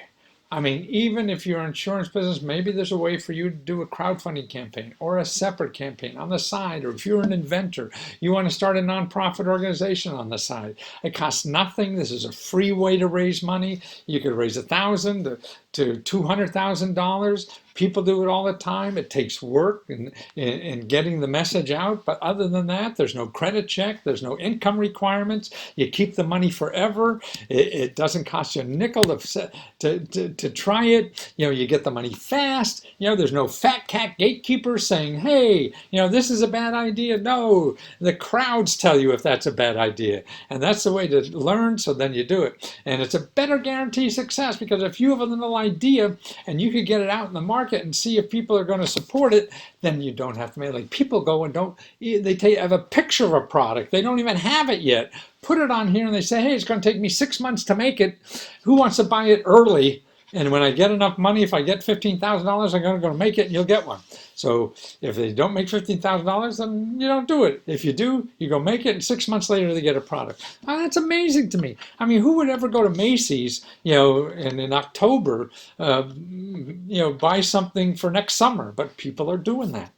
I mean, even if you're in insurance business, maybe there's a way for you to do a crowdfunding campaign or a separate campaign on the side. Or if you're an inventor, you want to start a nonprofit organization on the side. It costs nothing. This is a free way to raise money. You could raise $1,000 to $200,000. People do it all the time. It takes work in getting the message out. But other than that, there's no credit check. There's no income requirements. You keep the money forever. It doesn't cost you a nickel to try it. You get the money fast. There's no fat cat gatekeeper saying, hey, this is a bad idea. No, the crowds tell you if that's a bad idea. And that's the way to learn. So then you do it. And it's a better guarantee of success, because if you have a little idea and you could get it out in the market and see if people are going to support it, then you don't have to make, like, people go and have a picture of a product. They don't even have it yet. Put it on here and they say, hey, it's going to take me 6 months to make it. Who wants to buy it early? And when I get enough money, if I get $15,000, I'm going to make it, and you'll get one. So if they don't make $15,000, then you don't do it. If you do, you go make it, and 6 months later they get a product. That's amazing to me. I mean, who would ever go to Macy's, and in October, buy something for next summer? But people are doing that.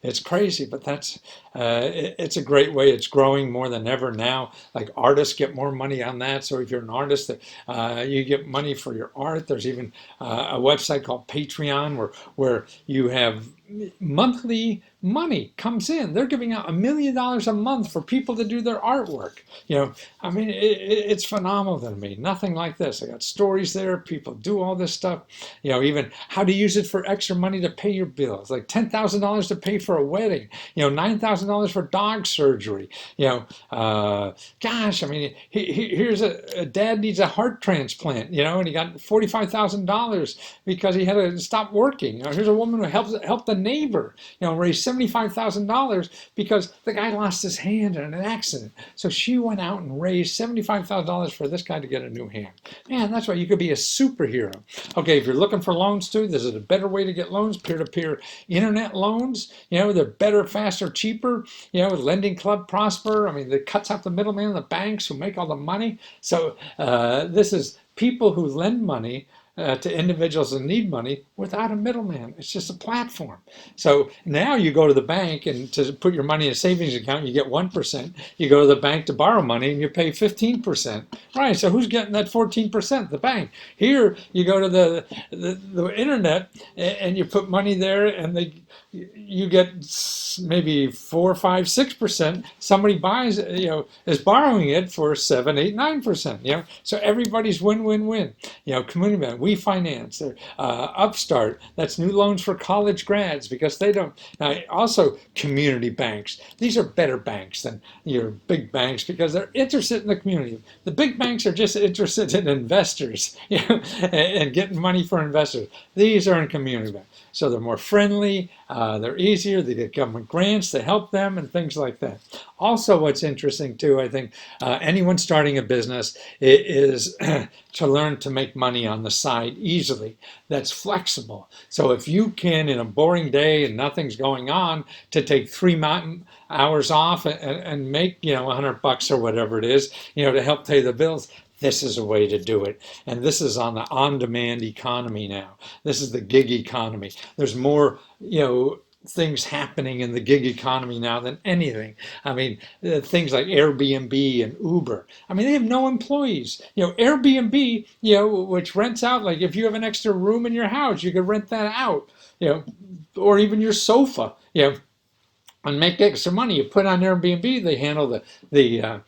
It's crazy, but it's a great way. It's growing more than ever now. Like, artists get more money on that. So if you're an artist, you get money for your art. There's even a website called Patreon where you have monthly money comes in. They're giving out $1 million a month for people to do their artwork. I mean, it's phenomenal to me. Nothing like this. I got stories there. People do all this stuff. Even how to use it for extra money to pay your bills, like $10,000 to pay for a wedding. $9,000 for dog surgery. Gosh, I mean, here's a dad needs a heart transplant. And he got $45,000 because he had to stop working. Here's a woman who helped the neighbor, raise $75,000 because the guy lost his hand in an accident. So she went out and raised $75,000 for this guy to get a new hand. Man, that's why you could be a superhero. Okay, if you're looking for loans too, this is a better way to get loans, peer-to-peer internet loans. They're better, faster, cheaper. Lending Club Prosper. I mean, it cuts out the middleman, the banks who make all the money. So this is people who lend money to individuals that need money without a middleman. It's just a platform. So now you go to the bank and to put your money in a savings account, you get 1%. You go to the bank to borrow money and you pay 15%. Right, so who's getting that 14%? The bank. Here you go to the internet and you put money there and you get maybe 4, 5, 6%. Somebody buys, is borrowing it for 7, 8, 9%. So everybody's win-win-win. Community bank, We Finance, Upstart. That's new loans for college grads because they don't. Now, also community banks. These are better banks than your big banks because they're interested in the community. The big banks are just interested in investors, and getting money for investors. These are in community banks. So they're more friendly, they're easier, they get government grants to help them and things like that. Also, what's interesting too, I think, anyone starting a business is to learn to make money on the side easily. That's flexible. So if you can, in a boring day and nothing's going on, to take 3 hours off and make, $100 or whatever it is, to help pay the bills, this is a way to do it. And this is on the on-demand economy now. This is the gig economy. There's more, things happening in the gig economy now than anything. I mean, things like Airbnb and Uber. I mean, they have no employees. Airbnb, which rents out, like if you have an extra room in your house, you could rent that out or even your sofa, and make extra money. You put on Airbnb, they handle the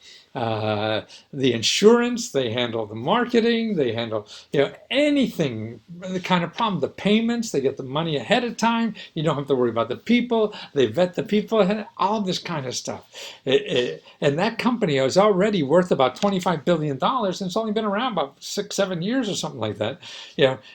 insurance, they handle the marketing, they handle anything, the kind of problem, the payments, they get the money ahead of time. You don't have to worry about the people. They vet the people ahead, all this kind of stuff. And that company is already worth about $25 billion, and it's only been around about 6-7 years or something like that.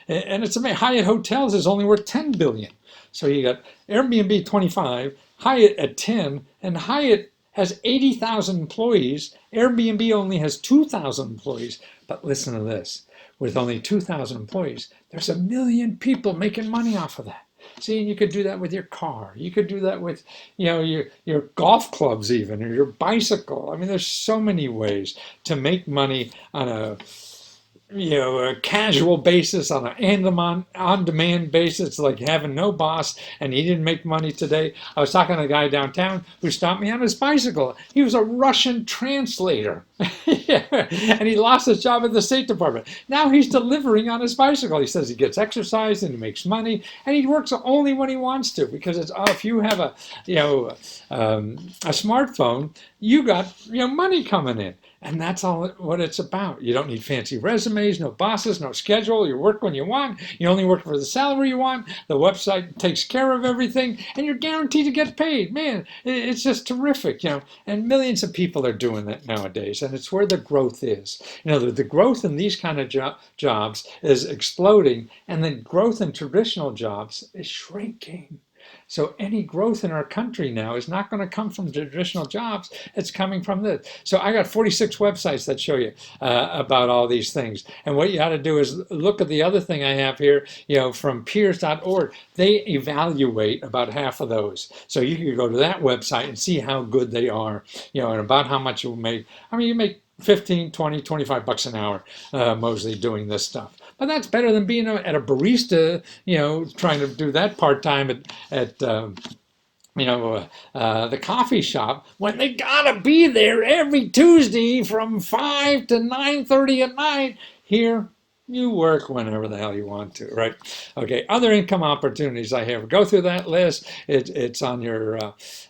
And it's amazing. Hyatt Hotels is only worth $10 billion. So you got Airbnb 25, Hyatt at 10, and Hyatt has 80,000 employees. Airbnb only has 2,000 employees. But listen to this, with only 2,000 employees, there's 1 million people making money off of that. See, you could do that with your car. You could do that with, your golf clubs even, or your bicycle. I mean, there's so many ways to make money on a casual basis, on an on-demand basis, like having no boss, and he didn't make money today. I was talking to a guy downtown who stopped me on his bicycle. He was a Russian translator, and he lost his job at the State Department. Now he's delivering on his bicycle. He says he gets exercise and he makes money, and he works only when he wants to, because it's if you have a smartphone, you got money coming in. And that's all what it's about. You don't need fancy resumes, no bosses, no schedule. You work when you want. You only work for the salary you want. The website takes care of everything, and you're guaranteed to get paid. Man, it's just terrific, And millions of people are doing that nowadays, and it's where the growth is. The growth in these kind of jobs is exploding, and the growth in traditional jobs is shrinking. So any growth in our country now is not going to come from traditional jobs. It's coming from this. So I got 46 websites that show you about all these things. And what you ought to do is look at the other thing I have here, from peers.org. They evaluate about half of those. So you can go to that website and see how good they are, and about how much you make. I mean, you make 15, 20, 25 bucks an hour, mostly doing this stuff. But that's better than being at a barista, trying to do that part-time at the coffee shop, when they gotta be there every Tuesday from 5 to 9:30 at night. Here, you work whenever the hell you want to, right? Okay, other income opportunities I have. Go through that list. It's on your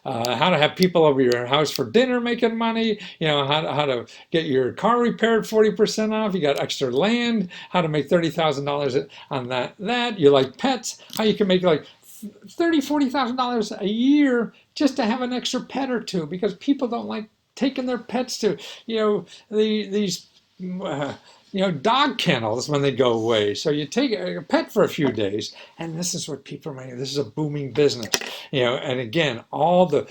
how to have people over your house for dinner making money. How to get your car repaired 40% off. You got extra land. How to make $30,000 on that. You like pets. How you can make like $40,000 a year just to have an extra pet or two, because people don't like taking their pets to these dog kennels when they go away. So you take a pet for a few days, and this is what people are making. This is a booming business, and again, all the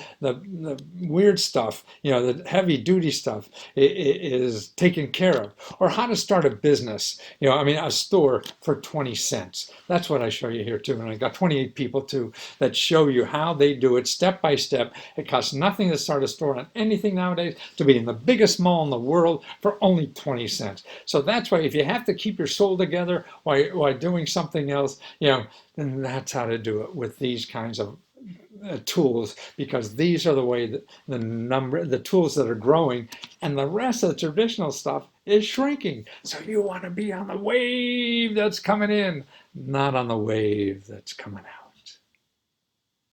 weird stuff, the heavy duty stuff is taken care of. Or how to start a business, a store for 20 cents. That's what I show you here too. And I got 28 people too that show you how they do it step by step. It costs nothing to start a store on anything nowadays, to be in the biggest mall in the world for only 20 cents. So that's why if you have to keep your soul together while doing something else, then that's how to do it with these kinds of tools, because these are the way that the tools that are growing, and the rest of the traditional stuff is shrinking. So you want to be on the wave that's coming in, not on the wave that's coming out.